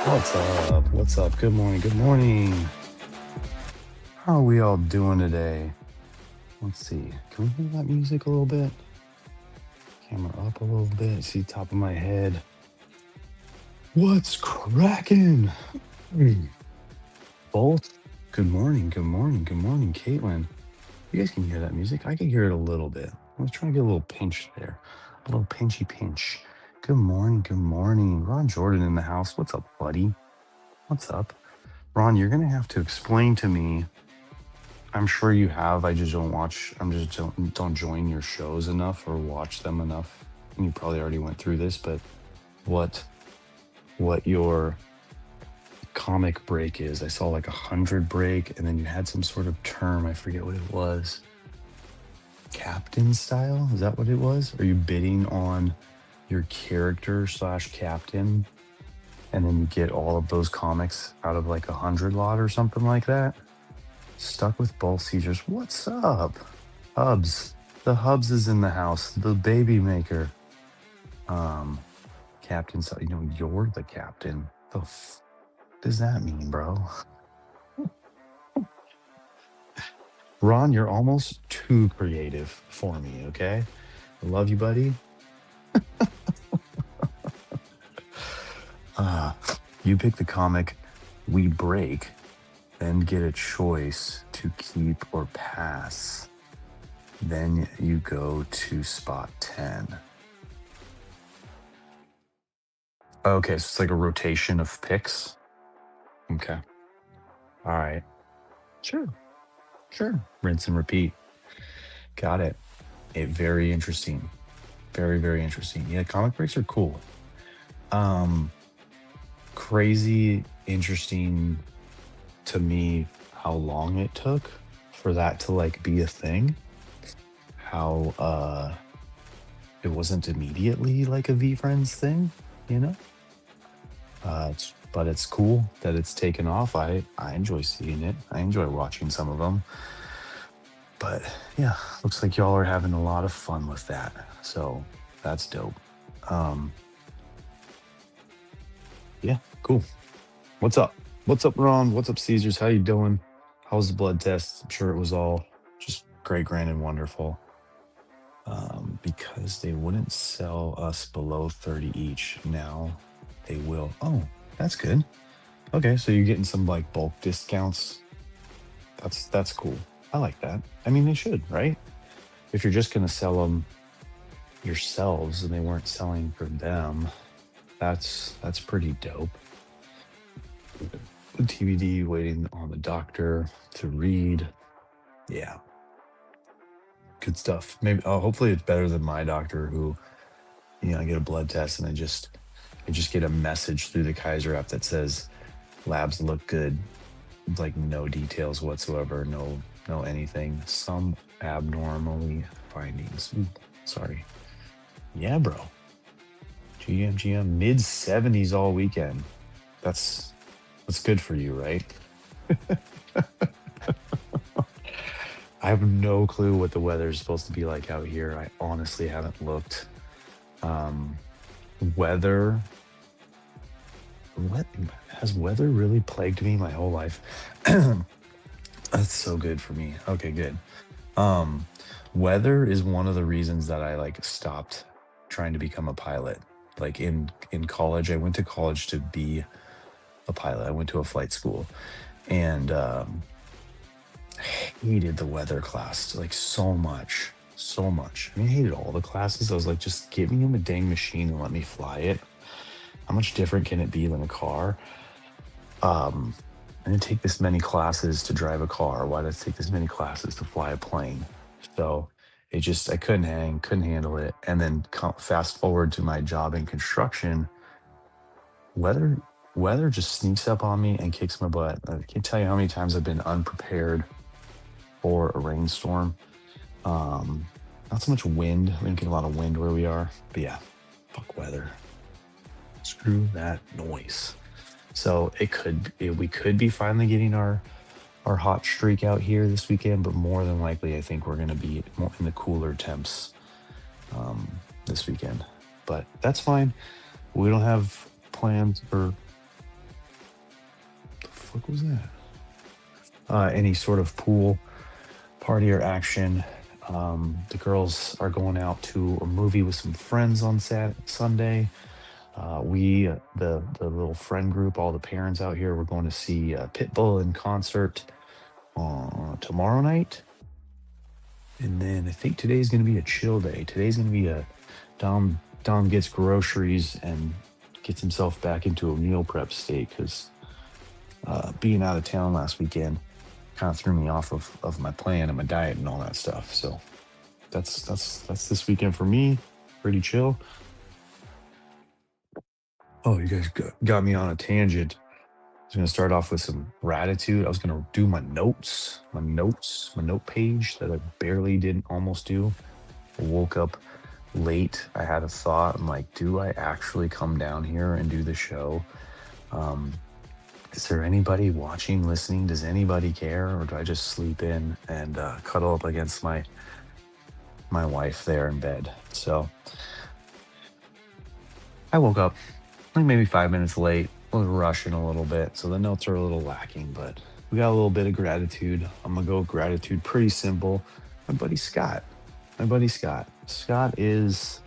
What's up? What's up? Good morning. Good morning. How are we all doing today? Let's see. Can we hear that music a little bit? Camera up a little bit. See top of my head. What's cracking? Both. Good morning. Good morning. Good morning, Caitlin. You guys can hear that music. I can hear it a little bit. I was trying to get a little pinch there. A little pinchy pinch. Good morning. Good morning. Ron Jordan in the house. What's up, buddy? What's up? Ron, you're gonna have to explain to me. I'm sure you have. I just don't watch. I'm just don't join your shows enough or watch them enough. And you probably already went through this, but what your comic break is? I saw like 100 break, and then you had some sort of term. I forget what it was. Captain style? Is that what it was? Are you bidding on your character slash captain? And then you get all of those comics out of like 100 lot or something like that. Stuck with both Caesars. What's up? Hubs. The Hubs is in the house. The baby maker. Captain, so you're the captain. The does that mean, bro? Ron, you're almost too creative for me, okay? I love you, buddy. You pick the comic, we break, then get a choice to keep or pass. Then you go to spot 10. Okay, so it's like a rotation of picks. Okay. All right. Sure. Rinse and repeat. Got it. Very interesting. Very, very interesting. Yeah, comic breaks are cool. Crazy interesting to me how long it took for that to like be a thing. How it wasn't immediately like a V-Friends thing, you know? But it's cool that it's taken off. I enjoy seeing it. I enjoy watching some of them. But yeah, looks like y'all are having a lot of fun with that. So that's dope. Yeah, cool. What's up? What's up, Ron? What's up, Caesars? How you doing? How was the blood test? I'm sure it was all just great, grand, and wonderful. Because they wouldn't sell us below 30 each. Now they will. Oh, that's good. Okay, so you're getting some like bulk discounts. That's cool. I like that. I mean, they should, right? If you're just gonna sell them yourselves and they weren't selling for them, that's pretty dope. TBD, waiting on the doctor to read. Yeah, good stuff. Maybe hopefully it's better than my doctor, who I get a blood test and I just get a message through the Kaiser app that says labs look good, like no details whatsoever, no anything. Some abnormally findings. Ooh, sorry. Yeah, bro. GM mid 70s all weekend. That's good for you, right? I have no clue what the weather is supposed to be like out here. I honestly haven't looked. Weather. What has weather really plagued me my whole life? That's so good for me. Okay, good. Weather is one of the reasons that I like stopped trying to become a pilot. Like in college, I went to college to be a pilot. I went to a flight school, and hated the weather class like so much. so much. I mean, I hated all the classes. I was like, just give me a dang machine and let me fly it. How much different can it be than a car? Um, I didn't take this many classes to drive a car. Why did I take this many classes to fly a plane? So it just, I couldn't hang, couldn't handle it. And then fast forward to my job in construction, weather, weather just sneaks up on me and kicks my butt. I can't tell you how many times I've been unprepared for a rainstorm. Um, Not so much wind. We don't get a lot of wind where we are, but yeah, fuck weather. Screw that noise. So we could be finally getting our hot streak out here this weekend, but more than likely, I think we're going to be more in the cooler temps um, this weekend. But that's fine. We don't have plans for the fuck was that? Any sort of pool party or action. The girls are going out to a movie with some friends on Sunday. The little friend group, all the parents out here, we're going to see Pitbull in concert tomorrow night. And then I think today's going to be a chill day. Today's going to be a Dom gets groceries and gets himself back into a meal prep state because being out of town last weekend kind of threw me off of my plan and my diet and all that stuff. So that's this weekend for me. Pretty chill. Oh, you guys got me on a tangent. I was going to start off with some gratitude. I was going to do my note page that I barely didn't almost do. I woke up late. I had a thought. I'm like, do I actually come down here and do the show? Um, is there anybody watching, listening? Does anybody care? Or do I just sleep in and cuddle up against my wife there in bed? So I woke up like maybe 5 minutes late. I was rushing a little bit, so the notes are a little lacking, but we got a little bit of gratitude. I'm gonna go with gratitude, pretty simple. My buddy Scott. My buddy Scott. Scott's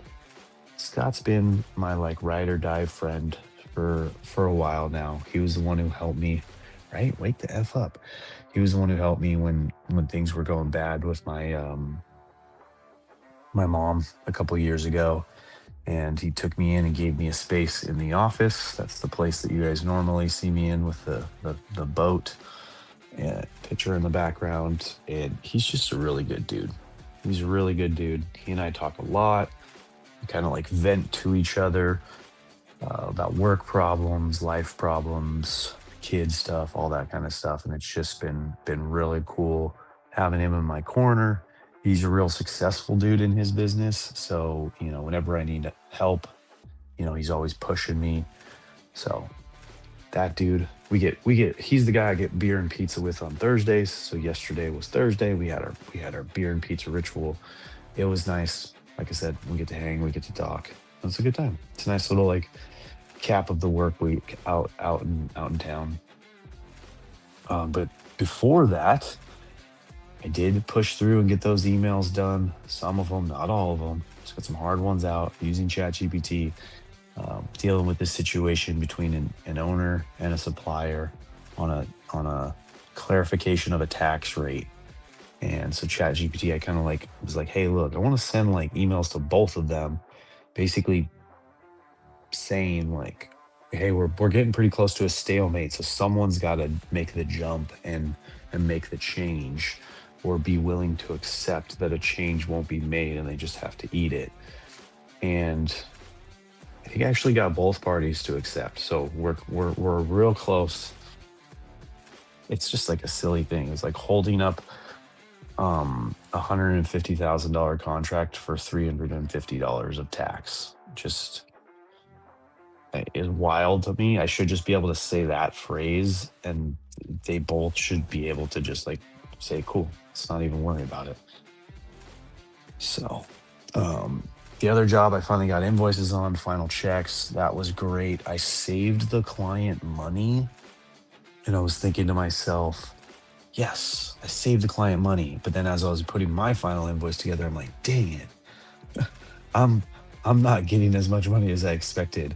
been my like ride or die friend for a while now. He was the one who helped me, right? Wake the F up. He was the one who helped me when things were going bad with my mom a couple years ago, and he took me in and gave me a space in the office. That's the place that you guys normally see me in with the boat and picture in the background. And he's just a really good dude. He's a really good dude. He and I talk a lot. We kind of like vent to each other about work problems, life problems, kid stuff, all that kind of stuff. And it's just been really cool having him in my corner. He's a real successful dude in his business. So, whenever I need help, he's always pushing me. So that dude, he's the guy I get beer and pizza with on Thursdays. So yesterday was Thursday. We had our beer and pizza ritual. It was nice. Like I said, we get to hang, we get to talk. It's a good time. It's a nice little like cap of the work week out in town. But before that, I did push through and get those emails done. Some of them, not all of them. Just got some hard ones out using ChatGPT, dealing with this situation between an owner and a supplier on a clarification of a tax rate. And so ChatGPT, I kind of like was like, hey, look, I want to send like emails to both of them, basically saying like, hey, we're getting pretty close to a stalemate, so someone's got to make the jump and make the change, or be willing to accept that a change won't be made and they just have to eat it. And I think I actually got both parties to accept, so we're real close. It's just like a silly thing. It's like holding up $150,000 contract for $350 of tax. Just is wild to me. I should just be able to say that phrase and they both should be able to just like say, cool, let's not even worry about it. So, the other job I finally got invoices on, final checks. That was great. I saved the client money and I was thinking to myself, yes, I saved the client money. But then as I was putting my final invoice together, I'm like, dang it. I'm not getting as much money as I expected.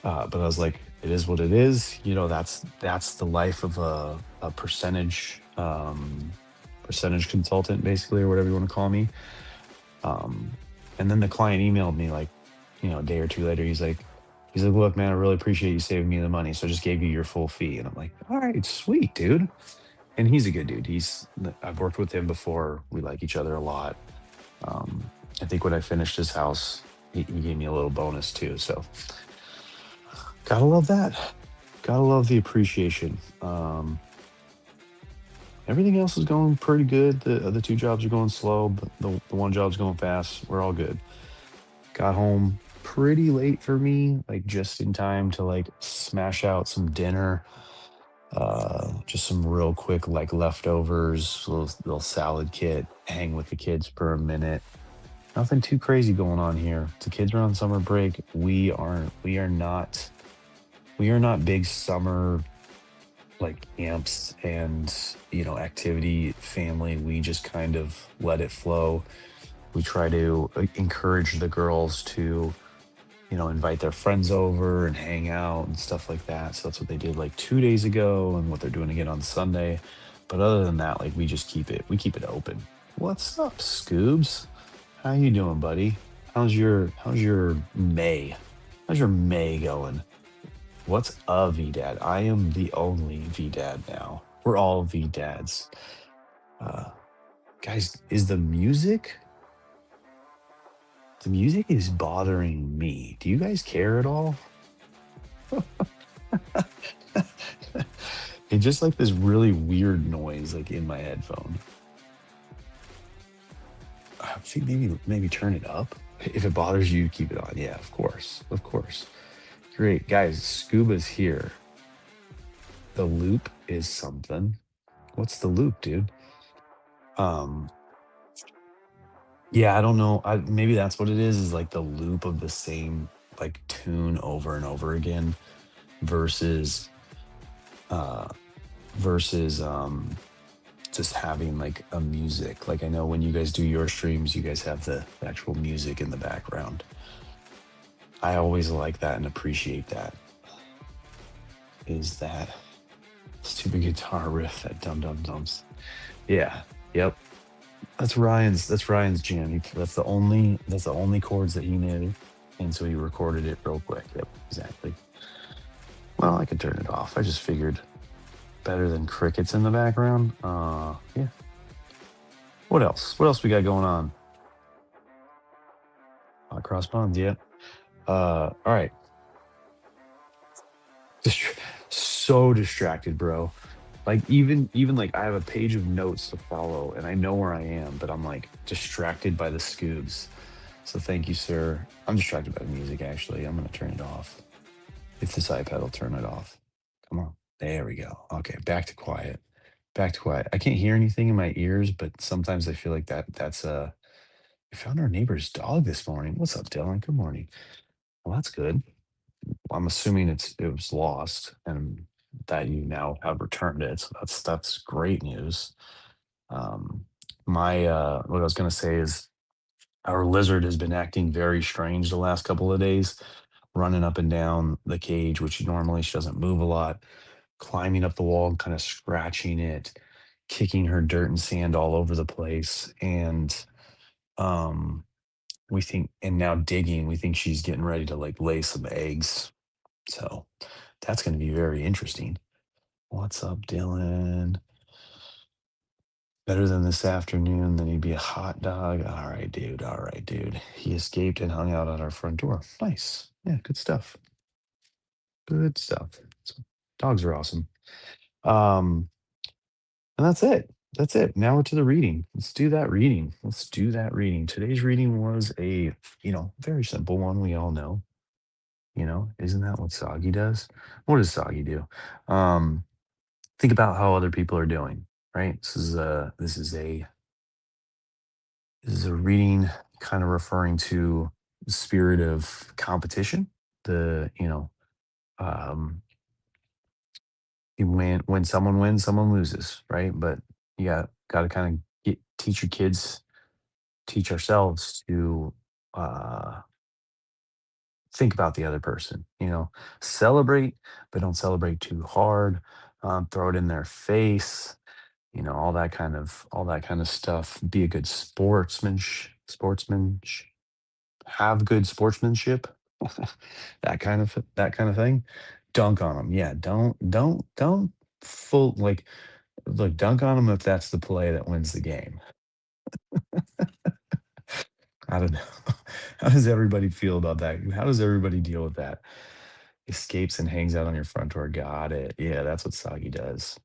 But I was like, it is what it is. That's the life of a percentage consultant, basically, or whatever you want to call me. Um, and then the client emailed me like, a day or two later. He's like, look, man, I really appreciate you saving me the money. So I just gave you your full fee. And I'm like, all right, sweet, dude. And he's a good dude. I've worked with him before. We like each other a lot. Um, I think when I finished his house, he gave me a little bonus too. So gotta love that. Gotta love the appreciation. Everything else is going pretty good. The other two jobs are going slow, but the one job's going fast. We're all good. Got home pretty late for me, like just in time to like smash out some dinner. Just some real quick like leftovers, little salad kit, hang with the kids for a minute. Nothing too crazy going on here. The kids are on summer break. We are not big summer like camps and activity family. We just kind of let it flow. We try to encourage the girls to invite their friends over and hang out and stuff like that. So that's what they did like 2 days ago and what they're doing again on Sunday. But other than that, like we keep it open. What's up, Scoobs? How you doing, buddy? How's your May? How's your May going? What's a V dad? I am the only V dad now. We're all V dads. Uh, guys, is the music is bothering me. Do you guys care at all? It's just like this really weird noise like in my headphone. I think maybe turn it up. If it bothers you, keep it on. Yeah, of course. Of course. Great. Guys, Scuba's here. The loop is something. What's the loop, dude? Um, yeah, I don't know. Maybe that's what it is like the loop of the same like tune over and over again versus uh versus just having like a music. Like I know when you guys do your streams, you guys have the actual music in the background. I always like that and appreciate that. Is that stupid guitar riff that dum dum dums? Yeah. Yep. That's Ryan's jam. That's the only chords that he knew, and so he recorded it real quick. Yep, exactly. Well, I could turn it off. I just figured better than crickets in the background. Yeah. What else? What else we got going on? Cross bonds. Yeah. All right. Distra- so distracted, bro. Like even like I have a page of notes to follow, and I know where I am, but I'm like distracted by the scoobs. So thank you, sir. I'm distracted by the music. Actually, I'm gonna turn it off. If this iPad will turn it off. Come on. There we go. Okay, back to quiet. Back to quiet. I can't hear anything in my ears, but sometimes I feel like that's. We found our neighbor's dog this morning. What's up, Dylan? Good morning. Well, that's good. I'm assuming it was lost and that you now have returned it. So that's great news. Um, my what I was gonna say is our lizard has been acting very strange the last couple of days, running up and down the cage, which normally she doesn't move a lot, climbing up the wall and kind of scratching it, kicking her dirt and sand all over the place. And um we think and now digging, we think she's getting ready to like lay some eggs. So that's gonna be very interesting. What's up, Dylan? Better than this afternoon, then he'd be a hot dog. All right, dude. All right, dude. He escaped and hung out at our front door. Nice. Yeah, good stuff. Good stuff. So, dogs are awesome. Um, and that's it. That's it. Now we're to the reading. Let's do that reading. Let's do that reading. Today's reading was a, very simple one. We all know, isn't that what Soggy does? What does Soggy do? Um, think about how other people are doing, right? This is a reading kind of referring to the spirit of competition. The, um, when someone wins, someone loses, right? But you got to kind of teach your kids, teach ourselves to uh, think about the other person. Celebrate, but don't celebrate too hard. Throw it in their face. all that kind of stuff. Be a good sportsman, have good sportsmanship, that kind of thing. Dunk on them, yeah. Don't full like look, dunk on them if that's the play that wins the game. I don't know. How does everybody feel about that? How does everybody deal with that? Escapes and hangs out on your front door. Got it. Yeah, that's what Soggy does.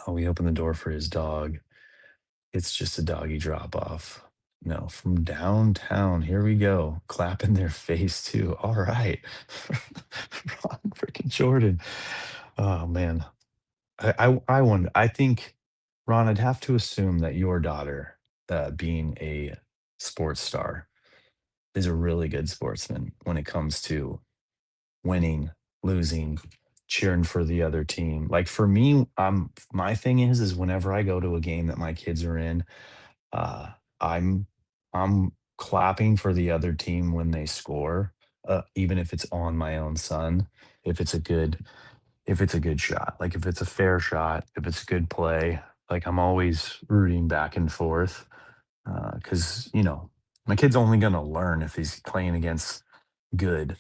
Oh, we open the door for his dog. It's just a doggy drop off. No, from downtown. Here we go. Clap in their face too. All right. Ron freaking Jordan. Oh man. I wonder. I think, Ron, I'd have to assume that your daughter, being a sports star, is a really good sportsman when it comes to winning, losing, cheering for the other team. Like for me, my thing is whenever I go to a game that my kids are in, uh, I'm I'm clapping for the other team when they score, even if it's on my own son. If it's a good if it's a good shot, like if it's a fair shot, if it's a good play, like I'm always rooting back and forth because my kid's only gonna learn if he's playing against good,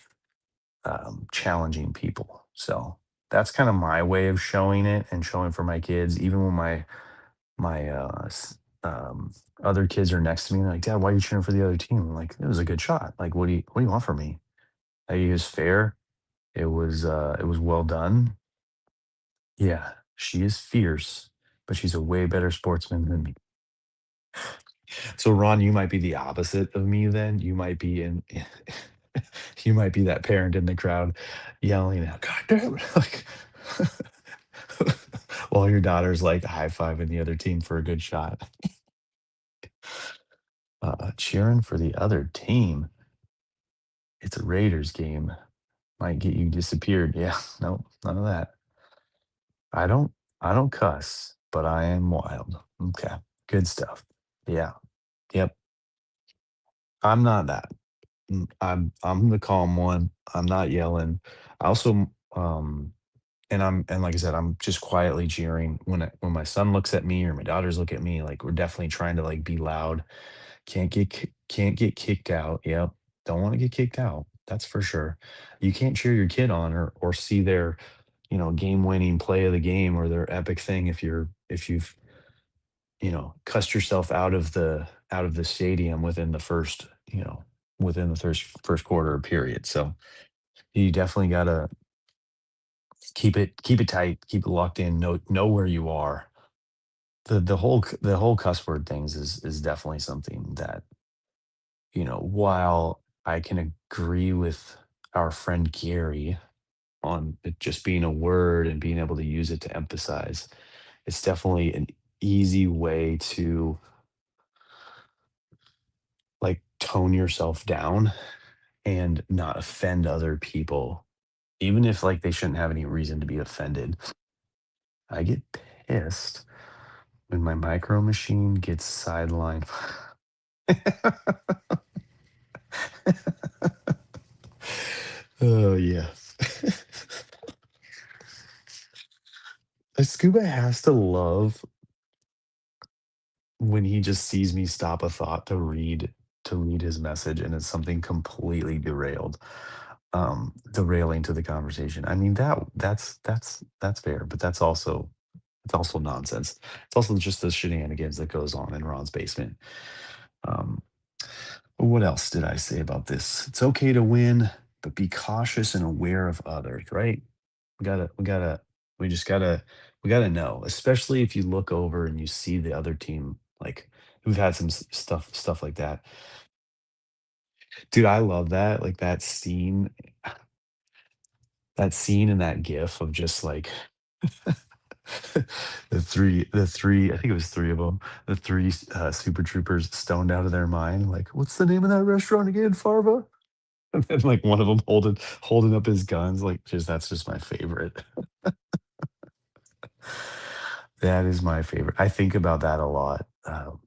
challenging people. So that's kind of my way of showing it and showing for my kids, even when my other kids are next to me. They're like, "Dad, why are you cheering for the other team?" I'm like, "It was a good shot. Like, what do you want from me? It was fair. It was well done." Yeah, she is fierce, but she's a way better sportsman than me. So, Ron, you might be the opposite of me then. You might be in you might be that parent in the crowd yelling out, "God damn it," like, while your daughter's, like, high-fiving the other team for a good shot. Cheering for the other team. It's a Raiders game. Might get you disappeared. Yeah, no, none of that. I don't I don't cuss, but I am wild. Okay, good stuff. Yeah, yep. I'm not that. I'm the calm one. I'm not yelling. I also, and like I said, I'm just quietly cheering when my son looks at me or my daughters look at me. Like we're definitely trying to like be loud. Can't get kicked out. Yep. Don't want to get kicked out. That's for sure. You can't cheer your kid on or see their game winning play of the game or their epic thing if you've cussed yourself out of the stadium within the first quarter or period. So you definitely gotta keep it tight, keep it locked in, know where you are. The whole cuss word things is definitely something that, while I can agree with our friend Gary on it just being a word and being able to use it to emphasize, it's definitely an easy way to like tone yourself down and not offend other people, even if like they shouldn't have any reason to be offended. I get pissed when my micro machine gets sidelined. Oh yeah. A scuba has to love when he just sees me stop a thought to read his message and it's something completely derailing to the conversation. I mean that's fair, but it's also nonsense. It's also just the shenanigans that goes on in Ron's basement. Um, what else did I say about this? It's okay to win, but be cautious and aware of others, right? We just gotta know, especially if you look over and you see the other team, like we've had some stuff like that. Dude, I love that. Like that scene and that gif of just like I think it was three of them, the three super troopers stoned out of their mind. Like, what's the name of that restaurant again, Farva? And then like one of them holding up his guns. Like, just that's just my favorite. That is my favorite. I think about that a lot, and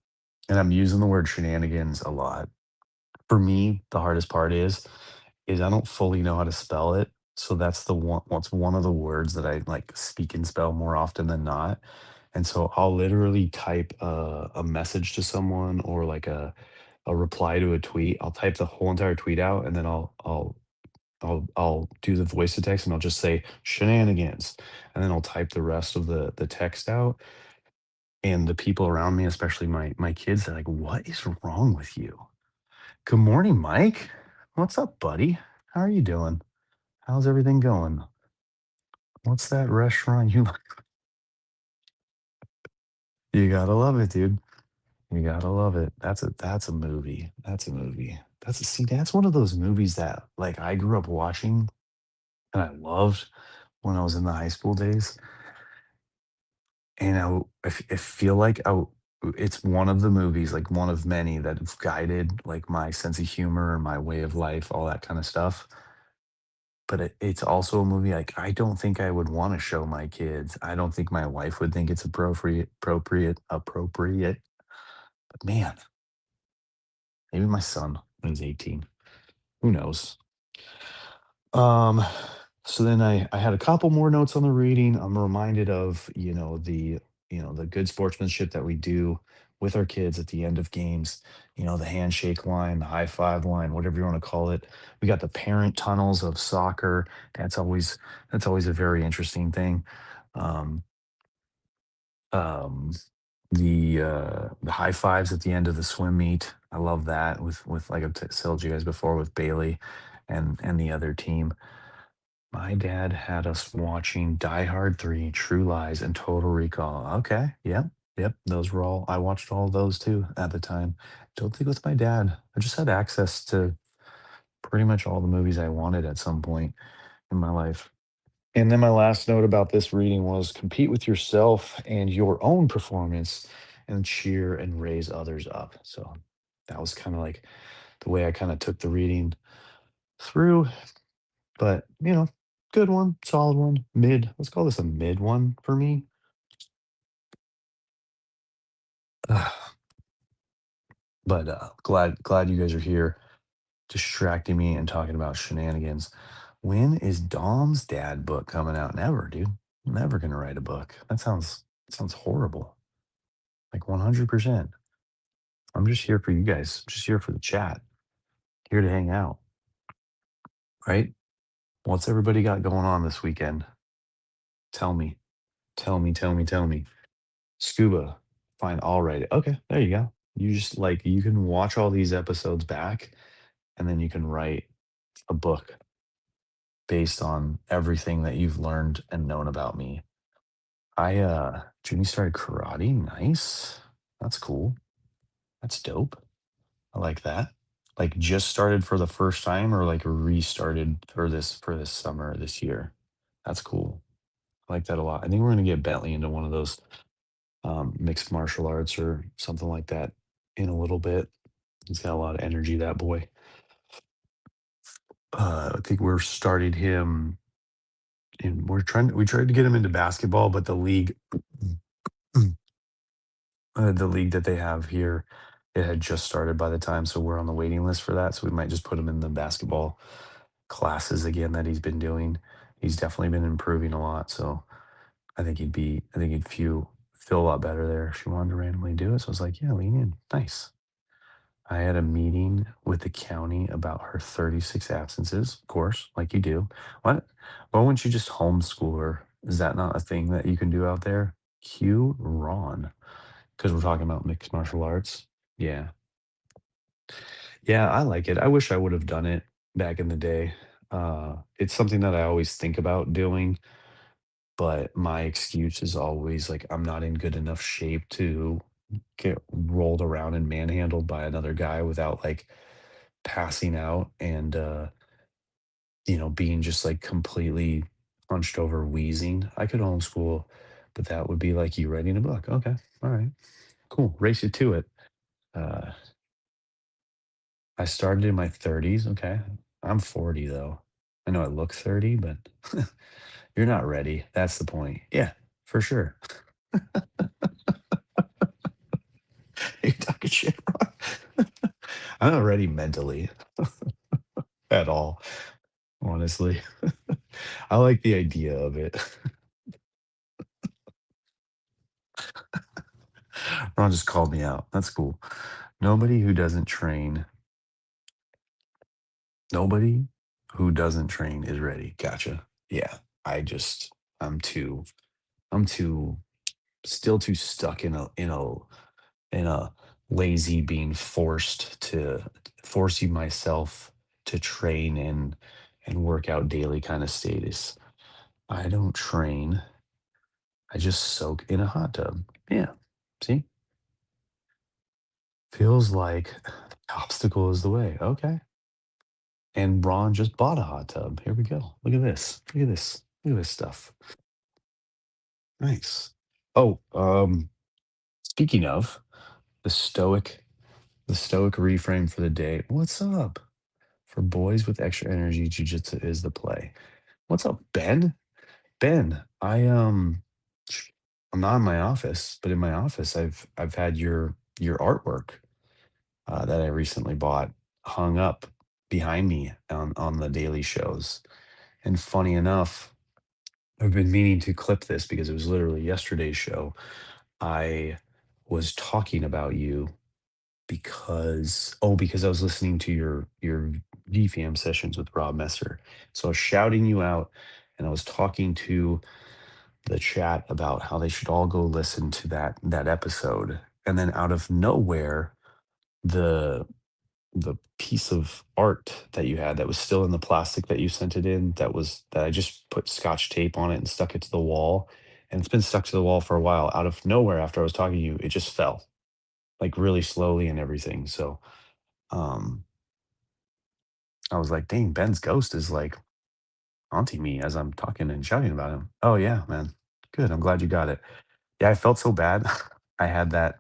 I'm using the word shenanigans a lot. For me, the hardest part is I don't fully know how to spell it. So that's the one. What's one of the words that I like speak and spell more often than not. And so I'll literally type a message to someone or like a reply to a tweet. I'll type the whole entire tweet out and then I'll do the voice to text and I'll just say shenanigans. And then I'll type the rest of the text out. And the people around me, especially my kids, they're like, "What is wrong with you?" Good morning, Mike. What's up, buddy? How are you doing? How's everything going? What's that restaurant you You gotta love it, dude. You gotta love it. That's a movie. That's a movie. That's one of those movies that like I grew up watching and I loved when I was in the high school days. And I feel like it's one of the movies, like one of many that have guided like my sense of humor, my way of life, all that kind of stuff. But it's also a movie like I don't think I would want to show my kids. I don't think my wife would think it's appropriate. But man, maybe my son when he's 18. Who knows? Um, so then I had a couple more notes on the reading. I'm reminded of, the good sportsmanship that we do with our kids at the end of games, the handshake line, the high five line, whatever you want to call it. We got the parent tunnels of soccer. That's always that's always a very interesting thing. Um, um, the high fives at the end of the swim meet. I love that with like I've told you guys before with Bailey and the other team. My dad had us watching Die Hard 3, True Lies, and Total Recall. Okay. Yep. Yep. Those were all, I watched all those too at the time. Don't think with my dad. I just had access to pretty much all the movies I wanted at some point in my life. And then my last note about this reading was compete with yourself and your own performance and cheer and raise others up. So that was kind of like the way I kind of took the reading through. But, good one, solid one, mid. Let's call this a mid one for me. But glad you guys are here, distracting me and talking about shenanigans. When is Dom's dad book coming out? Never, dude. Never gonna write a book. That sounds horrible. Like 100%. I'm just here for you guys. Just here for the chat. Here to hang out, right? What's everybody got going on this weekend? Tell me. Tell me, tell me, tell me. Scuba, fine, I'll write it. Okay, there you go. You just like you can watch all these episodes back and then you can write a book based on everything that you've learned and known about me. Junie started karate. Nice. That's cool. That's dope. I like that. Like just started for the first time or like restarted for this summer this year. That's cool. I like that a lot. I think we're gonna get Bentley into one of those mixed martial arts or something like that in a little bit. He's got a lot of energy, that boy. I think we're starting him and we tried to get him into basketball, but the league that they have here, it had just started by the time, so we're on the waiting list for that. So we might just put him in the basketball classes again that he's been doing. He's definitely been improving a lot. So I think he'd feel a lot better there if she wanted to randomly do it. So I was like, yeah, lean in. Nice. I had a meeting with the county about her 36 absences, of course, like you do. What? Why wouldn't you just homeschool her? Is that not a thing that you can do out there? Cue Ron, because we're talking about mixed martial arts. Yeah. Yeah, I like it. I wish I would have done it back in the day. It's something that I always think about doing, but my excuse is always like I'm not in good enough shape to get rolled around and manhandled by another guy without like passing out and being just like completely hunched over wheezing. I could homeschool, but that would be like you writing a book. Okay. All right. Cool. Race you to it. Uh I started in my 30s. Okay. I'm 40 though. I know I look 30, but you're not ready. That's the point. Yeah, for sure. You're talking shit, Ron. I'm not ready mentally at all, honestly. I like the idea of it. Ron just called me out. That's cool. Nobody who doesn't train, nobody who doesn't train is ready. Gotcha. Yeah. I just, I'm too, I'm too, still too stuck in a lazy being forcing myself to train and work out daily kind of status. I don't train. I just soak in a hot tub. Yeah. See? Feels like the obstacle is the way. Okay. And Ron just bought a hot tub. Here we go. Look at this. Look at this. Look at this stuff. Nice. Oh, speaking of the stoic, the stoic reframe for the day. What's up? For boys with extra energy, jujitsu is the play. What's up, Ben? Ben, I'm not in my office, but in my office, I've had your artwork that I recently bought hung up behind me on the daily shows. And funny enough, I've been meaning to clip this because it was literally yesterday's show. I was talking about you because I was listening to your DFAM sessions with Rob Messer. So I was shouting you out and I was talking to the chat about how they should all go listen to that episode. And then out of nowhere, the the piece of art that you had that was still in the plastic that you sent it in, that I just put scotch tape on it and stuck it to the wall. And it's been stuck to the wall for a while. Out of nowhere, after I was talking to you, it just fell like really slowly and everything. So um I was like, dang, Ben's ghost is like haunting me as I'm talking and shouting about him. Oh yeah, man. Good. I'm glad you got it. Yeah, I felt so bad. I had that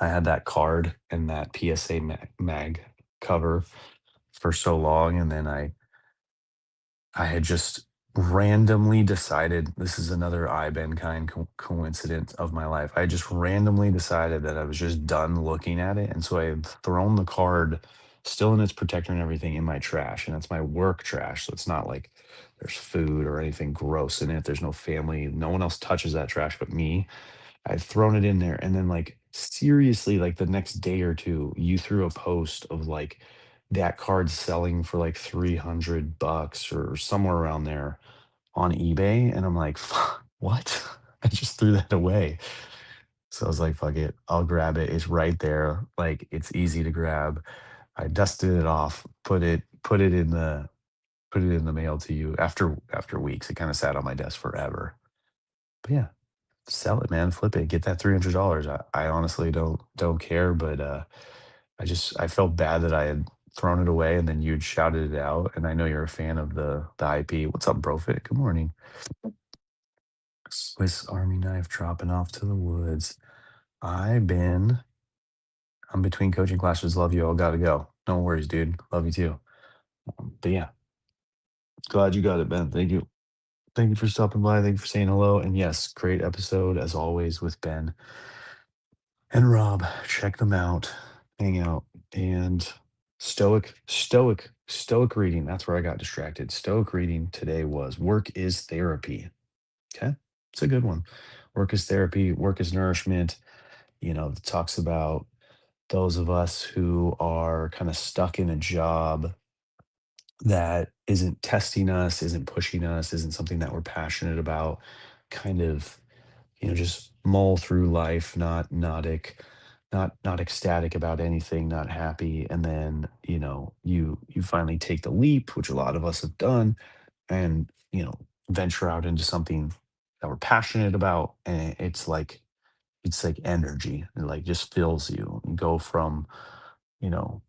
I had that card and that PSA mag cover for so long, and then I had just randomly decided this is another IBEN kind coincidence of my life. I just randomly decided that I was just done looking at it, and so I had thrown the card, still in its protector and everything, in my trash, and it's my work trash, so it's not like there's food or anything gross in it. There's no family. No one else touches that trash but me. I'd thrown it in there, and then, like, seriously, like, the next day or 2, you threw a post of, like, that card selling for, like, 300 bucks or somewhere around there on eBay, and I'm like, what?" I just threw that away. So I was like, "Fuck it, I'll grab it, it's right there, like, it's easy to grab." I dusted it off, put it in the mail to you after weeks. It kinda sat on my desk forever. But yeah. Sell it, man, flip it, get that $300. I honestly don't care, but, I felt bad that I had thrown it away and then you'd shouted it out, and I know you're a fan of the IP. What's up, Brofit? Good morning. Swiss Army knife dropping off to the woods. I've been I'm between coaching classes, love you all, gotta go. No worries, dude, love you too. But yeah, glad you got it, Ben, thank you. Thank you for stopping by, thank you for saying hello, and yes, great episode as always with Ben. And Rob, check them out, hang out, and stoic reading. That's where I got distracted. Stoic reading today was work is therapy. Okay. It's a good one. Work is therapy, work is nourishment. It talks about those of us who are kind of stuck in a job that isn't testing us, isn't pushing us, isn't something that we're passionate about, kind of just mull through life, not ecstatic about anything, not happy, and then you finally take the leap, which a lot of us have done, and venture out into something that we're passionate about, and it's like energy. It like just fills you. You go from you know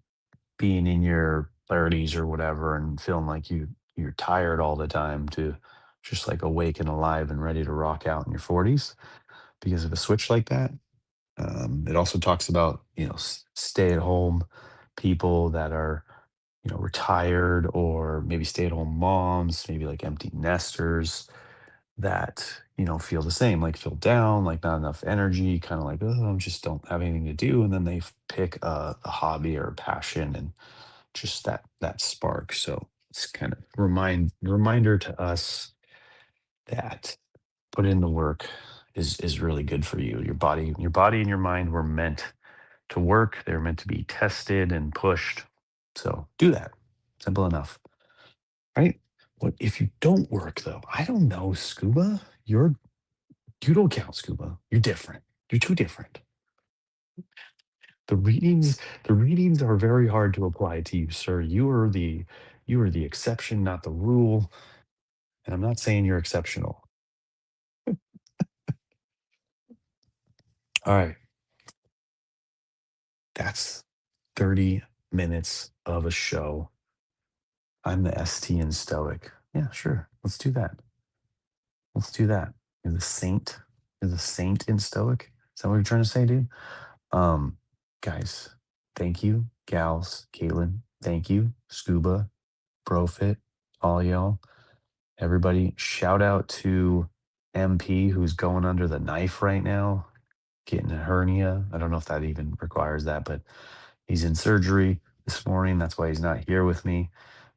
being in your 30s or whatever and feeling like you're tired all the time to just like awake and alive and ready to rock out in your 40s because of a switch like that. It also talks about stay at home people that are retired or maybe stay at home moms, maybe like empty nesters that feel the same, like feel down, like not enough energy, kind of like oh, I just don't have anything to do, and then they pick a hobby or a passion and just that spark. So it's kind of reminder to us that put in the work is really good for you. Your body and your mind were meant to work. They're meant to be tested and pushed. So do that. Simple enough, right? What if you don't work though? I don't know, Scuba. You don't count, Scuba. You're different. You're too different. The readings are very hard to apply to you, sir. You are the exception, not the rule. And I'm not saying you're exceptional. All right. That's 30 minutes of a show. I'm the ST in Stoic. Yeah, sure. Let's do that. Let's do that. You're the saint. You're the saint in Stoic. Is that what you're trying to say, dude? Um, guys, thank you, gals, Caitlin. Thank you, Scuba, Profit, all y'all. Everybody, shout out to MP who's going under the knife right now, getting a hernia. I don't know if that even requires that, but he's in surgery this morning. That's why he's not here with me.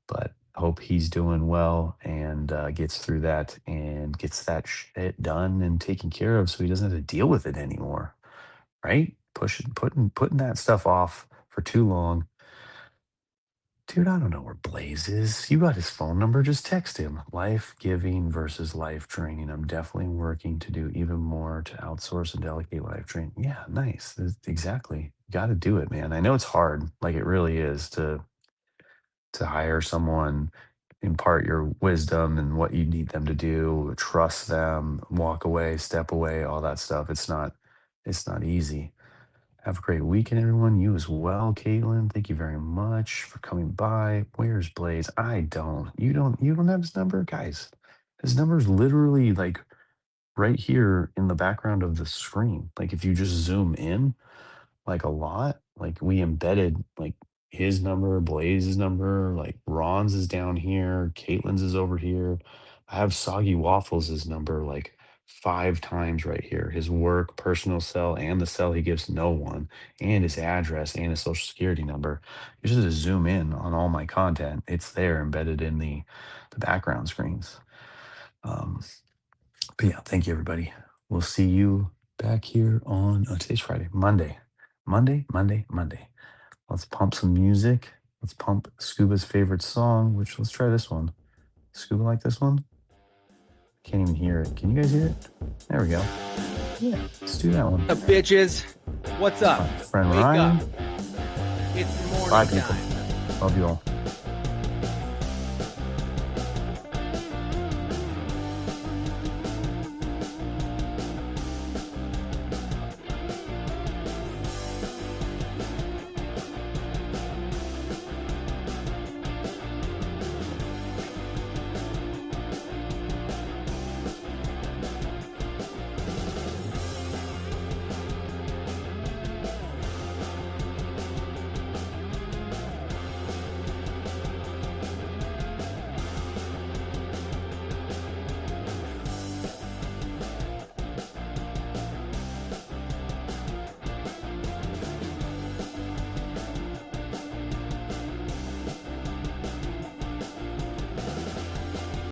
But hope he's doing well and gets through that and gets that shit done and taken care of so he doesn't have to deal with it anymore. Right? Putting that stuff off for too long. Dude, I don't know where Blaze is. You got his phone number. Just text him. Life giving versus life training. I'm definitely working to do even more to outsource and delegate life training. Yeah, nice. Exactly. Got to do it, man. I know it's hard. Like it really is to hire someone, impart your wisdom and what you need them to do, trust them, walk away, step away, all that stuff. It's not easy. Have a great weekend, everyone. You as well, Caitlin. Thank you very much for coming by. Where's Blaze? I don't. You don't have his number? Guys, his number is literally like right here in the background of the screen. Like if you just zoom in, like a lot. Like we embedded like his number, Blaze's number, like Ron's is down here, Caitlin's is over here. I have Soggy Waffles' number like 5 times right here. His work, personal cell, and the cell he gives no one, and his address and his social security number. You just have to zoom in on all my content. It's there embedded in the background screens. Um, but yeah, thank you everybody. We'll see you back here on today's Friday, Monday. Monday. Let's pump some music. Let's pump Scuba's favorite song, which let's try this one. Scuba like this one? Can't even hear it. Can you guys hear it? There we go. Yeah, let's do that one. What's up, bitches? What's up? My friend Wake Ryan. up. It's morning Bye, people. time. Love you all.